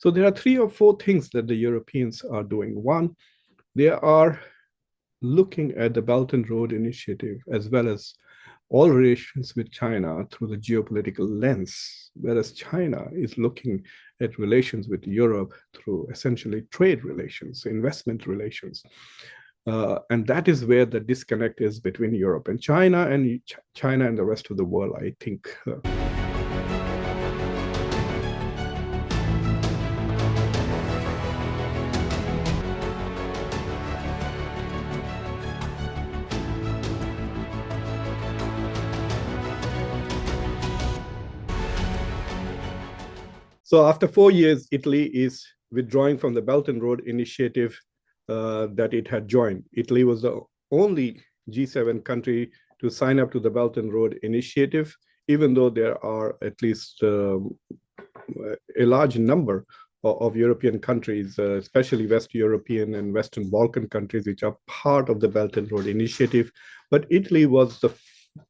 So there are 3 or 4 things that the Europeans are doing. One, they are looking at the Belt and Road Initiative as well as all relations with China through the geopolitical lens, whereas China is looking at relations with Europe through essentially trade relations, investment relations. And that is where the disconnect is between Europe and China and the rest of the world, I think. So after 4 years, Italy is withdrawing from the Belt and Road Initiative that it had joined. Italy was the only G7 country to sign up to the Belt and Road Initiative, even though there are at least a large number of European countries, especially West European and Western Balkan countries, which are part of the Belt and Road Initiative. But Italy was the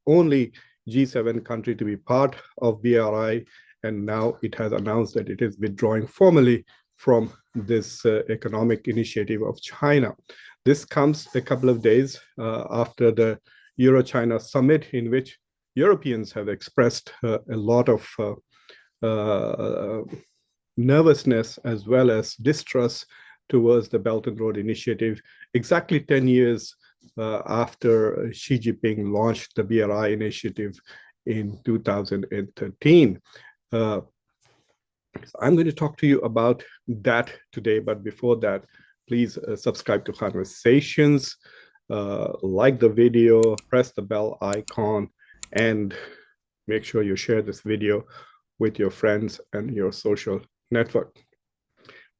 only G7 country to be part of BRI, and now it has announced that it is withdrawing formally from this economic initiative of China. This comes a couple of days after the Euro-China summit, in which Europeans have expressed a lot of nervousness as well as distrust towards the Belt and Road Initiative, exactly 10 years after Xi Jinping launched the BRI initiative in 2013. I'm going to talk to you about that today, but before that, please subscribe to Khanversations, like the video, press the bell icon, and make sure you share this video with your friends and your social network.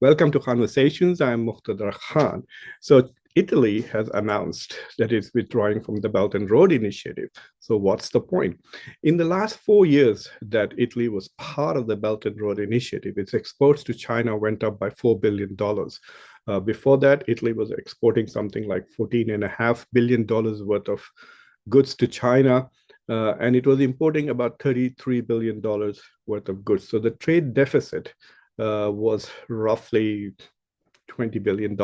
Welcome to Khanversations. I'm Muqtedar Khan. So Italy has announced that it's withdrawing from the Belt and Road Initiative. So what's the point? In the last 4 years that Italy was part of the Belt and Road Initiative, its exports to China went up by $4 billion. Before that, Italy was exporting something like $14.5 billion worth of goods to China, and it was importing about $33 billion worth of goods. So the trade deficit was roughly $20 billion.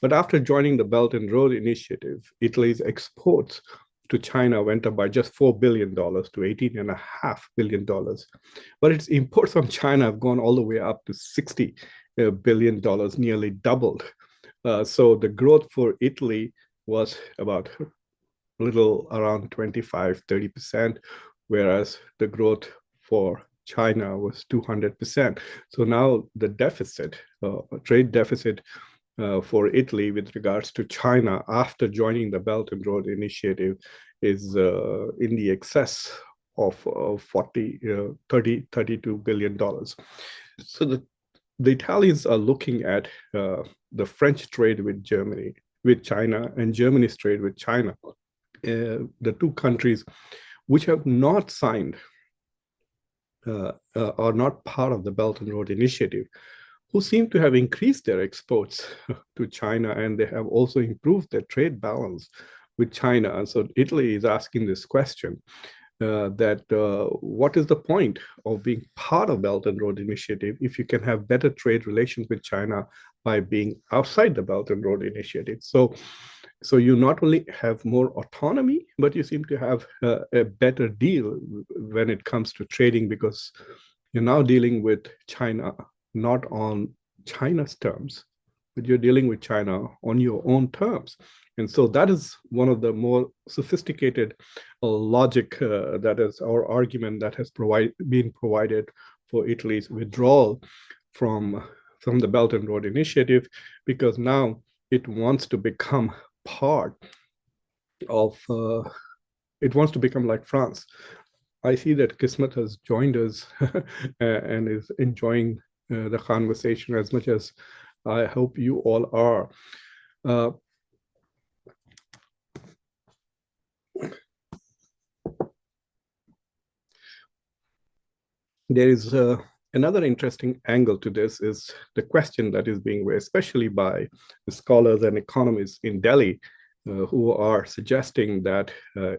But after joining the Belt and Road Initiative, Italy's exports to China went up by just $4 billion to $18.5 billion. But its imports from China have gone all the way up to $60 billion, nearly doubled. So the growth for Italy was about a little around 25-30%, whereas the growth for China was 200%. So now the deficit, trade deficit for Italy with regards to China after joining the Belt and Road Initiative is in the excess of $32 billion. So the Italians are looking at the French trade with Germany, with China, and Germany's trade with China, the two countries which have not signed are not part of the Belt and Road Initiative, who seem to have increased their exports to China, and they have also improved their trade balance with China. And so Italy is asking this question, that what is the point of being part of Belt and Road Initiative if you can have better trade relations with China by being outside the Belt and Road Initiative? So you not only have more autonomy, but you seem to have a better deal when it comes to trading, because you're now dealing with China not on China's terms, but you're dealing with China on your own terms. And so that is one of the more sophisticated logic that is our argument that has been provided for Italy's withdrawal from the Belt and Road Initiative, because now it wants to become part of, it wants to become like France. I see that Kismet has joined us and is enjoying the conversation as much as I hope you all are. There is another interesting angle to this, is the question that is being raised, especially by the scholars and economists in Delhi, who are suggesting that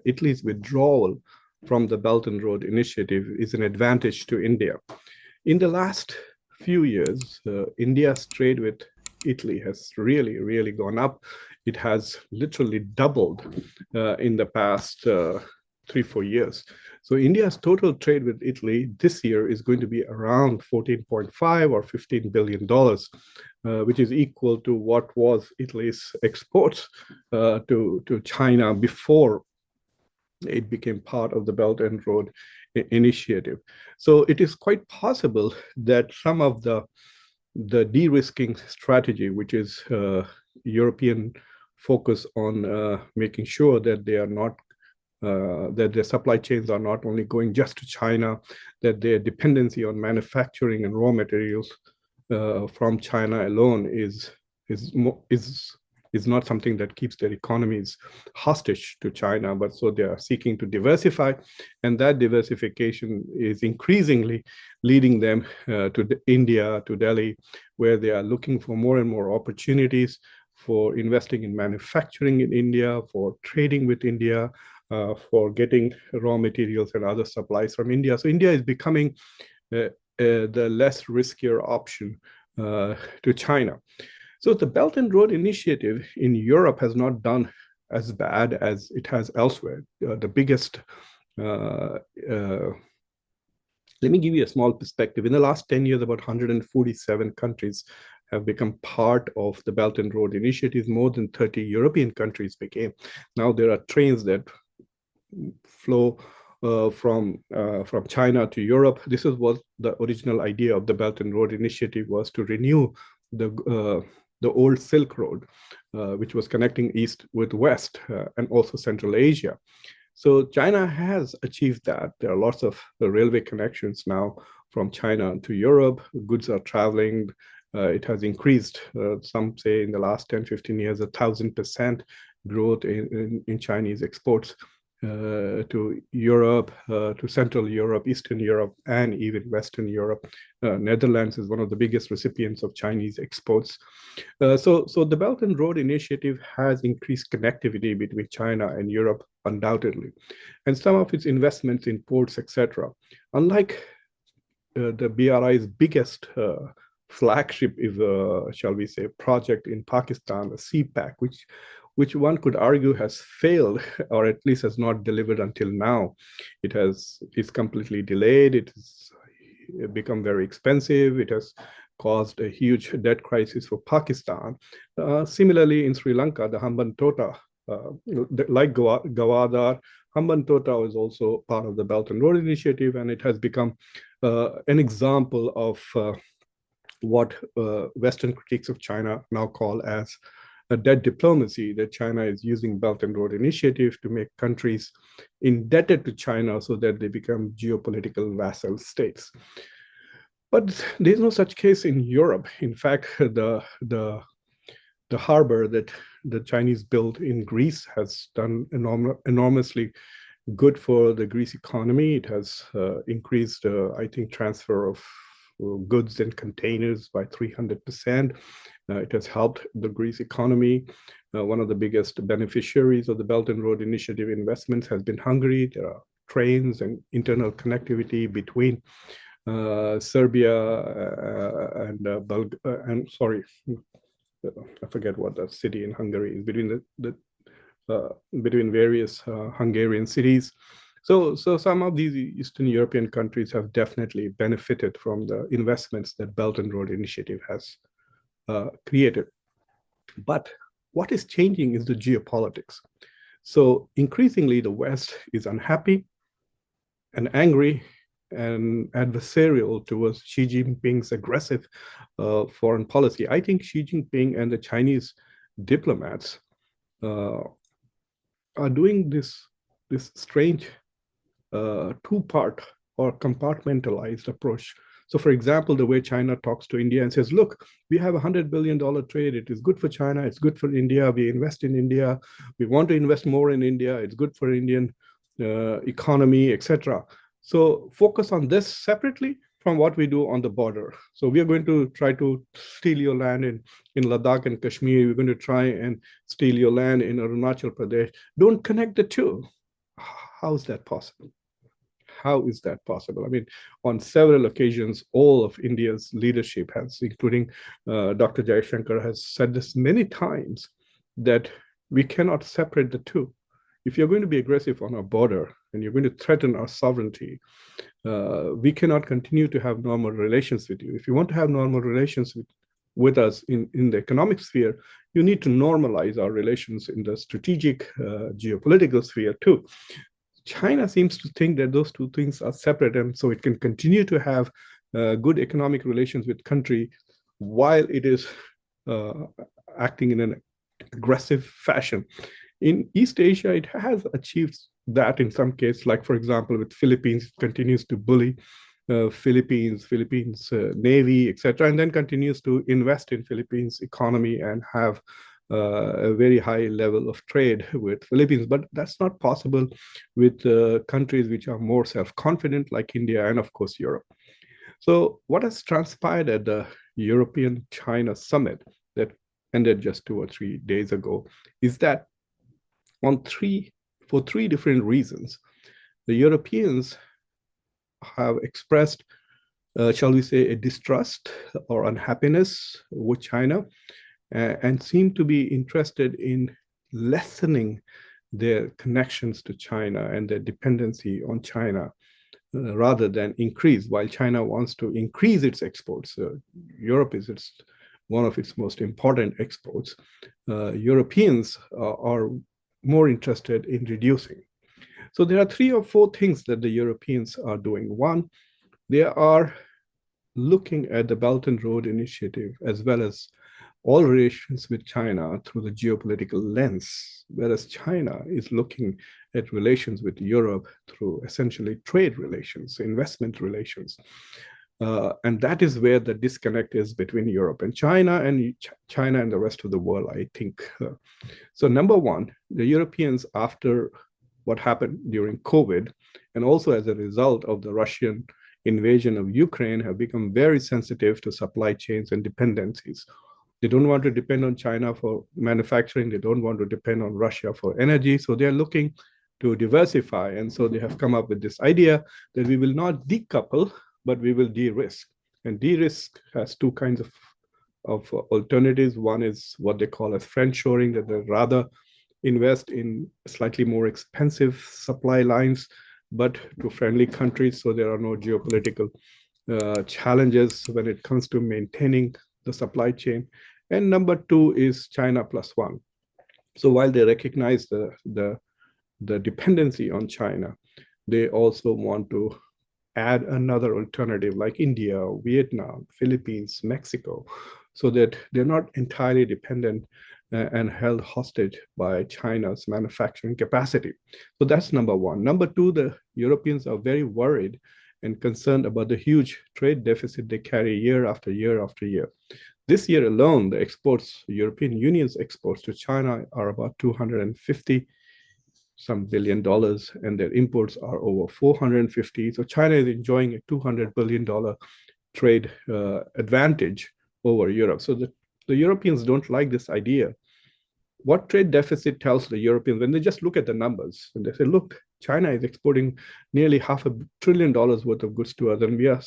Italy's withdrawal from the Belt and Road Initiative is an advantage to India. In the last few years, India's trade with Italy has really, really gone up. It has literally doubled in the past 3, 4 years. So India's total trade with Italy this year is going to be around 14.5 or $15 billion, which is equal to what was Italy's exports to China before it became part of the Belt and Road Initiative. So it is quite possible that some of the de-risking strategy, which is European focus on making sure that they are not that their supply chains are not only going just to China, that their dependency on manufacturing and raw materials from China alone is not something that keeps their economies hostage to China, but so they are seeking to diversify, and that diversification is increasingly leading them to India, to Delhi, where they are looking for more and more opportunities for investing in manufacturing in India, for trading with India, for getting raw materials and other supplies from India. So India is becoming the less riskier option to China. So the Belt and Road Initiative in Europe has not done as bad as it has elsewhere. The biggest, let me give you a small perspective. In the last 10 years, about 147 countries have become part of the Belt and Road Initiative. More than 30 European countries became. Now there are trains that flow from China to Europe. This is what the original idea of the Belt and Road Initiative was, to renew the old Silk Road, which was connecting East with West and also Central Asia. So China has achieved that. There are lots of railway connections now from China to Europe. Goods are traveling. It has increased, some say in the last 10, 15 years, 1,000% growth in Chinese exports to Europe, to Central Europe, Eastern Europe, and even Western Europe. Netherlands is one of the biggest recipients of Chinese exports. So the Belt and Road Initiative has increased connectivity between China and Europe, undoubtedly. And some of its investments in ports, etc. Unlike the BRI's biggest flagship, shall we say, project in Pakistan, the CPAC, which one could argue has failed, or at least has not delivered until now. It's completely delayed. It has become very expensive. It has caused a huge debt crisis for Pakistan. Similarly, in Sri Lanka, the Hambantota, like Gawadar, Hambantota is also part of the Belt and Road Initiative, and it has become an example of what Western critics of China now call as a debt diplomacy, that China is using Belt and Road Initiative to make countries indebted to China so that they become geopolitical vassal states. But there's no such case in Europe. In fact, the harbor that the Chinese built in Greece has done enormously good for the Greece economy. It has increased, I think, transfer of goods and containers by 300%. It has helped the Greece economy. One of the biggest beneficiaries of the Belt and Road Initiative investments has been Hungary. There are trains and internal connectivity between Serbia and sorry, I forget what the city in Hungary is, between various Hungarian cities. So some of these Eastern European countries have definitely benefited from the investments that Belt and Road Initiative has created. But what is changing is the geopolitics. So increasingly, the West is unhappy and angry and adversarial towards Xi Jinping's aggressive foreign policy. I think Xi Jinping and the Chinese diplomats are doing this strange two-part or compartmentalized approach. So, for example, the way China talks to India and says, look, we have $100 billion trade. It is good for China. It's good for India. We invest in India. We want to invest more in India. It's good for Indian economy, etc. So focus on this separately from what we do on the border. So we are going to try to steal your land in Ladakh and Kashmir. We're going to try and steal your land in Arunachal Pradesh. Don't connect the two. How is that possible? how is that possible? I mean, on several occasions, all of India's leadership has, including Dr. Jaishankar, has said this many times, that we cannot separate the two. If you're going to be aggressive on our border and you're going to threaten our sovereignty, we cannot continue to have normal relations with you. If you want to have normal relations with us in the economic sphere, you need to normalize our relations in the strategic geopolitical sphere too. China seems to think that those two things are separate, and so it can continue to have good economic relations with country while it is acting in an aggressive fashion. In East Asia, it has achieved that in some cases, like for example, with Philippines, it continues to bully Philippines Navy, etc., and then continues to invest in Philippines economy and have a very high level of trade with Philippines. But that's not possible with countries which are more self-confident, like India and of course Europe. So what has transpired at the European-China summit that ended just 2 or 3 days ago is that for three different reasons, the Europeans have expressed, shall we say, a distrust or unhappiness with China, and seem to be interested in lessening their connections to China and their dependency on China, rather than increase. While China wants to increase its exports, Europe is one of its most important exports. Europeans are more interested in reducing. So there are 3 or 4 things that the Europeans are doing. One, they are looking at the Belt and Road Initiative as well as all relations with China through the geopolitical lens, whereas China is looking at relations with Europe through essentially trade relations, investment relations. And that is where the disconnect is between Europe and China and the rest of the world, I think. So number one, the Europeans, after what happened during COVID, and also as a result of the Russian invasion of Ukraine, have become very sensitive to supply chains and dependencies. They don't want to depend on China for manufacturing. They don't want to depend on Russia for energy. So they're looking to diversify. And so they have come up with this idea that we will not decouple, but we will de-risk. And de-risk has 2 kinds of alternatives. One is what they call as friendshoring, that they rather invest in slightly more expensive supply lines, but to friendly countries, so there are no geopolitical challenges when it comes to maintaining the supply chain. And number 2 is China plus one. So while they recognize the dependency on China, they also want to add another alternative like India, Vietnam, Philippines, Mexico, so that they're not entirely dependent and held hostage by China's manufacturing capacity. So that's number 1. Number 2, the Europeans are very worried and concerned about the huge trade deficit they carry year after year after year. This year alone, the exports, European Union's exports to China are about $250 some billion, and their imports are over 450. So China is enjoying a $200 billion trade advantage over Europe. So the Europeans don't like this idea. What trade deficit tells the Europeans, when they just look at the numbers, and they say, look, China is exporting nearly $500 billion worth of goods to us, and we are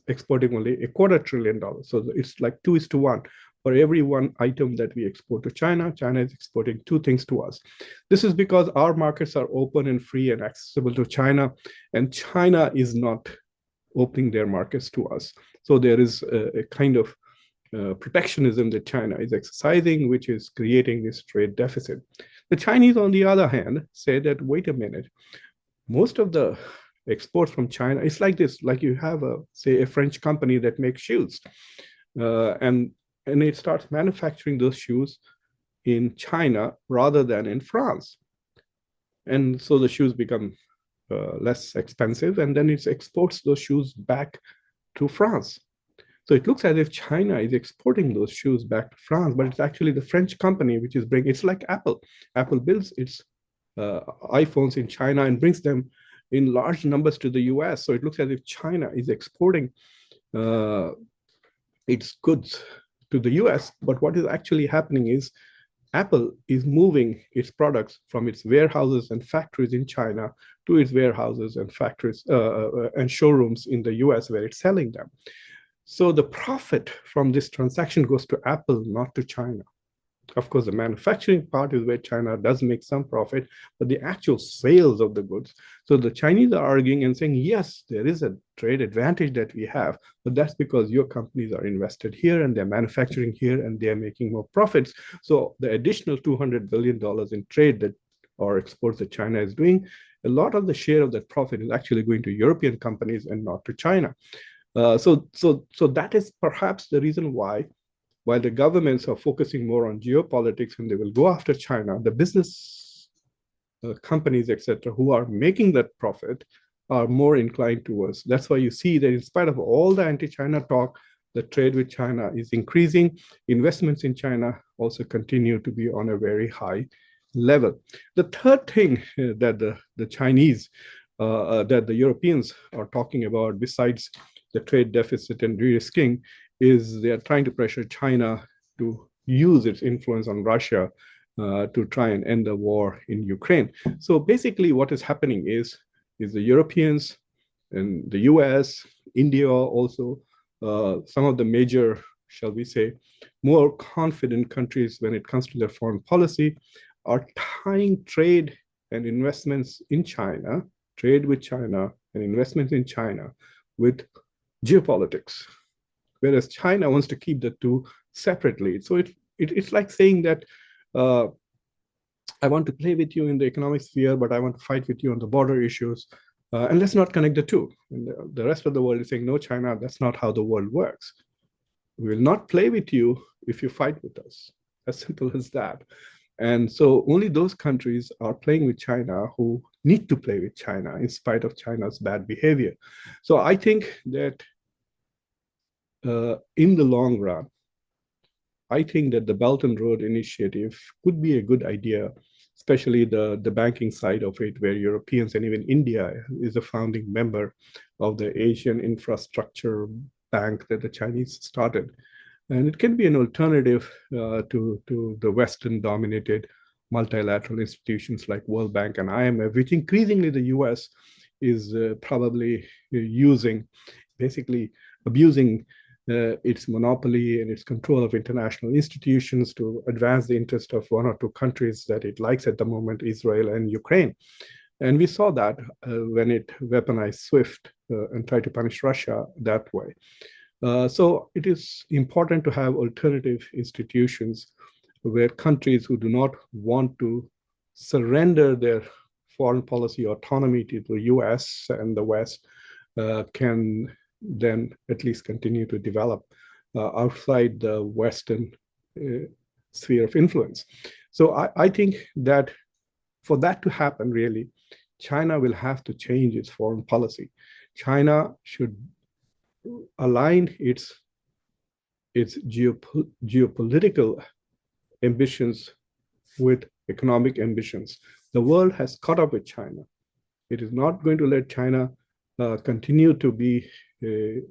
exporting only $250 billion. So it's like 2:1. For every one item that we export to China, China is exporting 2 things to us. This is because our markets are open and free and accessible to China, and China is not opening their markets to us. So there is a kind of protectionism that China is exercising, which is creating this trade deficit. The Chinese, on the other hand, say that, wait a minute, most of the exports from China, it's like this, like you have say a French company that makes shoes, and it starts manufacturing those shoes in China rather than in France. And so the shoes become less expensive, and then it exports those shoes back to France. So it looks as if China is exporting those shoes back to France, but it's actually the French company which is bringing. It's like Apple. Apple builds its iPhones in China and brings them in large numbers to the US. So it looks as if China is exporting its goods to the US. But what is actually happening is Apple is moving its products from its warehouses and factories in China to its warehouses and factories and showrooms in the US where it's selling them. So the profit from this transaction goes to Apple, not to China. Of course, the manufacturing part is where China does make some profit, but the actual sales of the goods. So the Chinese are arguing and saying, yes, there is a trade advantage that we have, but that's because your companies are invested here and they're manufacturing here and they're making more profits. So the additional $200 billion in trade that or exports that China is doing, a lot of the share of that profit is actually going to European companies and not to China. So that is perhaps the reason why, while the governments are focusing more on geopolitics and they will go after China, the business companies, etc., who are making that profit are more inclined towards. That's why you see that in spite of all the anti-China talk, the trade with China is increasing. Investments in China also continue to be on a very high level. The third thing that the Chinese, that the Europeans are talking about, besides the trade deficit and de-risking, is they are trying to pressure China to use its influence on Russia to try and end the war in Ukraine. So basically what is happening is the Europeans and the US, India also, some of the major, shall we say, more confident countries when it comes to their foreign policy are tying trade and investments in China, trade with China and investments in China with geopolitics, whereas China wants to keep the two separately. So it's like saying that I want to play with you in the economic sphere, but I want to fight with you on the border issues. And let's not connect the two. And the rest of the world is saying, no, China, that's not how the world works. We will not play with you if you fight with us. As simple as that. And so only those countries are playing with China who need to play with China in spite of China's bad behavior. So I think that in the long run, I think that the Belt and Road Initiative could be a good idea, especially the banking side of it, where Europeans and even India is a founding member of the Asian Infrastructure Bank that the Chinese started. And it can be an alternative to the Western-dominated multilateral institutions like World Bank and IMF, which increasingly the US is probably using, basically abusing its monopoly and its control of international institutions to advance the interest of one or two countries that it likes at the moment, Israel and Ukraine. And we saw that when it weaponized SWIFT and tried to punish Russia that way. So it is important to have alternative institutions where countries who do not want to surrender their foreign policy autonomy to the US and the West can then at least continue to develop outside the Western sphere of influence. So I think that for that to happen, really, China will have to change its foreign policy. China should align its geopolitical ambitions with economic ambitions. The world has caught up with China. It is not going to let China continue to be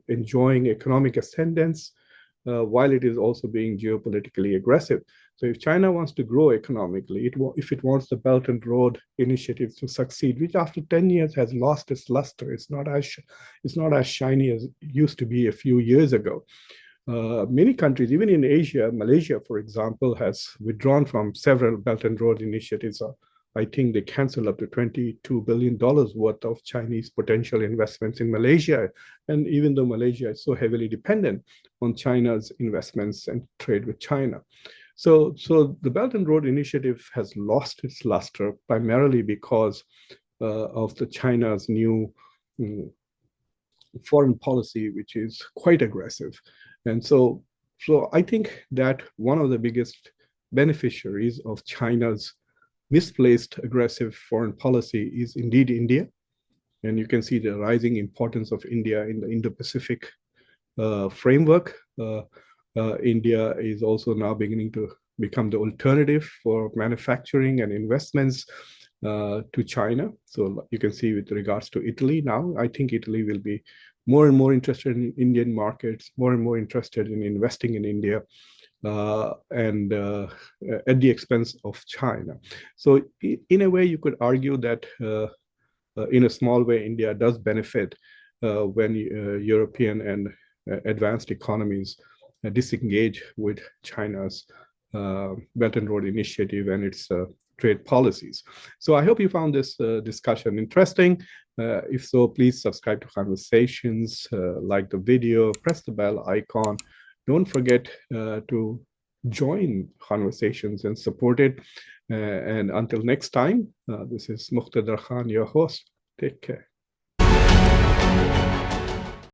enjoying economic ascendance while it is also being geopolitically aggressive. So if China wants to grow economically, if it wants the Belt and Road Initiative to succeed, which after 10 years has lost its luster, it's not as shiny as it used to be a few years ago. Many countries, even in Asia, Malaysia, for example, has withdrawn from several Belt and Road initiatives. I think they canceled up to $22 billion worth of Chinese potential investments in Malaysia. And even though Malaysia is so heavily dependent on China's investments and trade with China. So the Belt and Road Initiative has lost its luster primarily because of the China's new foreign policy, which is quite aggressive. And so I think that one of the biggest beneficiaries of China's misplaced aggressive foreign policy is indeed India. And you can see the rising importance of India in the Indo-Pacific framework. India is also now beginning to become the alternative for manufacturing and investments to China. So you can see with regards to Italy now, I think Italy will be more and more interested in Indian markets, more and more interested in investing in India. and at the expense of China. So in a way, you could argue that in a small way, India does benefit when European and advanced economies disengage with China's Belt and Road Initiative and its trade policies. So I hope you found this discussion interesting. If so, please subscribe to Khanversations, like the video, press the bell icon. Don't forget to join Khanversations and support it. And until next time, this is Muqtedar Khan, your host. Take care.